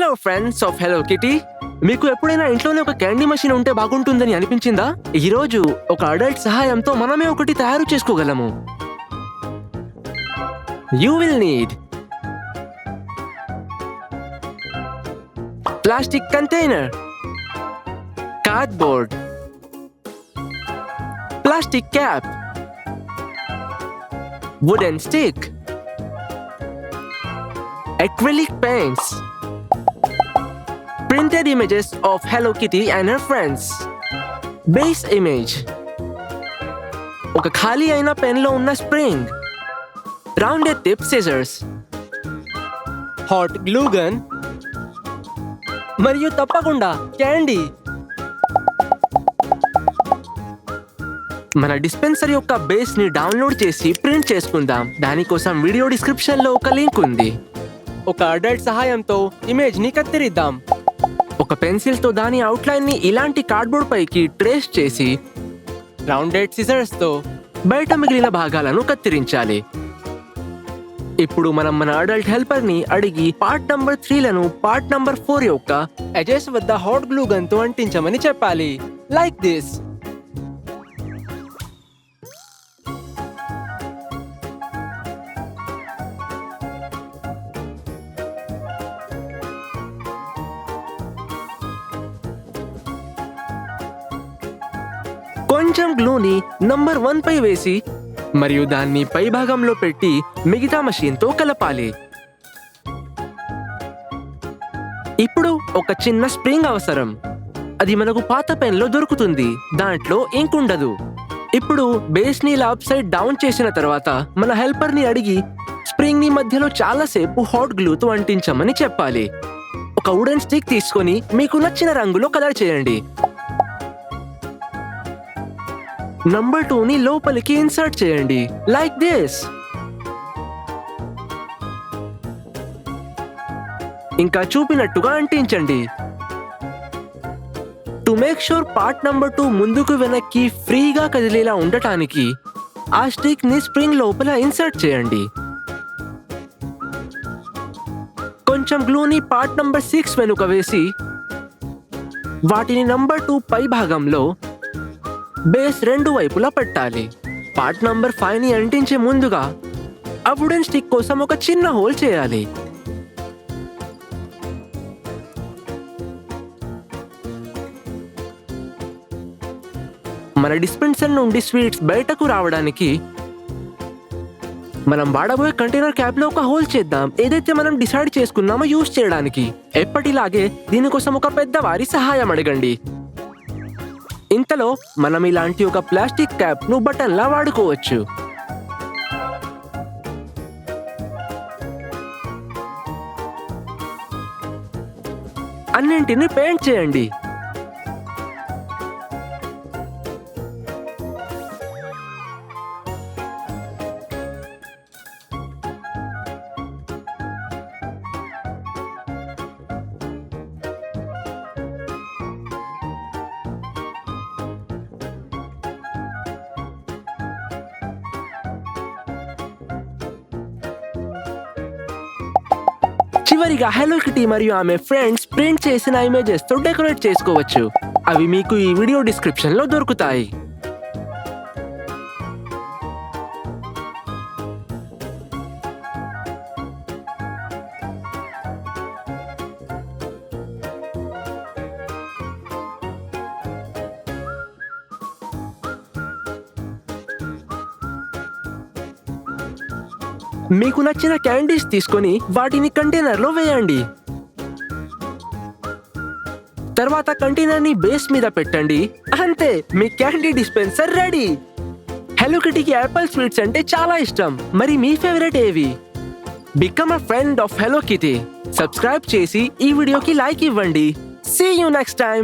Hello friends of hello kitty. మీకు ఎప్పుడైనా ఇంట్లోనే ఒక క్యాండీ మెషిన్ ఉంటే బాగుంటుందని అనిపించిందా? ఈ రోజు ఒక అడల్ట్ సహాయంతో మనమే ఒకటి తయారు చేసుకోగలము. You will need plastic container, cardboard, plastic cap, wooden stick, acrylic paints, printed images of Hello Kitty and her friends, base image, ఒక ఖాళీ అయిన పెన్ లో ఉన్న spring, rounded tip scissors, hot glue gun, మరియు తప్పకుండా క్యాండీ. మన dispenser యొక్క base ని డౌన్లోడ్ చేసి ప్రింట్ చేసుకుందాం. దానికోసం వీడియో డిస్క్రిప్షన్ లో ఒక లింక్ ఉంది. ఒక అడల్ట్ సహాయంతో ఇమేజ్ ని కత్తిరిద్దాం. ఒక పెన్సిల్ తో దాని అవుట్లైన్ ని ఇలాంటి కార్డ్బోర్డ్ పైకి ట్రేస్ చేసి రౌండెడ్ సిజర్స్ తో బయట మిగిలిన భాగాలను కత్తిరించాలి. ఇప్పుడు మనం మన అడల్ట్ హెల్పర్ ని అడిగి పార్ట్ నంబర్ 3 లను పార్ట్ నంబర్ 4 యొక్క ఎడ్జెస్ వద్ద హాట్ గ్లూ గన్ తో అంటించమని చెప్పాలి. Like this. కొంచెం గ్లూని నంబర్ 1 పై వేసి మరియు దాన్ని పై భాగంలో పెట్టి మిగతా మషీన్ తో కలపాలి. ఇప్పుడు ఒక చిన్న స్ప్రింగ్ అవసరం. అది మనకు పాత పెన్ లో దొరుకుతుంది. దాంట్లో ఇంక్ ఉండదు. ఇప్పుడు బేస్ ని ఇలా అప్ సైడ్ డౌన్ చేసిన తర్వాత మన హెల్పర్ ని అడిగి స్ప్రింగ్ ని మధ్యలో చాలాసేపు హాట్ గ్లూతో అంటించమని చెప్పాలి. ఒక వుడెన్ స్టిక్ తీసుకొని మీకు నచ్చిన రంగులో కలర్ చేయండి. నంబర్ 2 ని లోపలికి ఇన్సర్ట్ చేయండి. Like this. ఇంకా చూపినట్టుగా అంటించండి. To make sure part number 2 ముందుకు వెనక్కి ఫ్రీగా కదిలేలా ఉండటానికి ఆ స్టిక్ ని స్ప్రింగ్ లోపల ఇన్సర్ట్ చేయండి. కొంచెం గ్లూని పార్ట్ నంబర్ 6 వెనుక వేసి వాటిని నంబర్ 2 పై భాగంలో బేస్ 2 వైపులా పెట్టాలి. పార్ట్ నంబర్ 5 ని అంటించే ముందుగా ఆ వుడెన్ స్టిక్ కోసం ఒక చిన్న హోల్ చేయాలి. మన డిస్పెన్సర్ నుండి స్వీట్స్ బయటకు రావడానికి మనం వాడబోయే కంటైనర్ క్యాప్ లో ఒక హోల్ చేద్దాం. ఏదైతే మనం డిసైడ్ చేసుకున్నామో యూజ్ చేయడానికి. ఎప్పటిలాగే దీనికోసం ఒక పెద్దవారి సహాయం అడగండి. ఇంతలో మనం ఇలాంటి ఒక ప్లాస్టిక్ క్యాప్ ను బటన్ లా వాడుకోవచ్చు. అన్నింటిని పెయింట్ చేయండి. చివరిగా హెలో కిటీ మరియు ఆమె ఫ్రెండ్స్ ప్రింట్ చేసిన ఇమేజెస్ తో డెకరేట్ చేసుకోవచ్చు. అవి మీకు ఈ వీడియో డిస్క్రిప్షన్ లో దొరుకుతాయి. మీకు నచ్చిన క్యాండీస్ తీసుకొని వాటిని కంటైనర్ లో వేయండి. తర్వాత కంటైనర్ ని బేస్ మీద పెట్టండి. అంతే, మీ క్యాండీ డిస్పెన్సర్ రెడీ. హెలో కిటీకి యాపిల్ స్వీట్స్ అంటే చాలా ఇష్టం. మరి మీ ఫేవరెట్ ఏవి? Become a friend of Hello Kitty. Subscribe చేసి ఈ వీడియోకి లైక్ ఇవ్వండి. See you next time.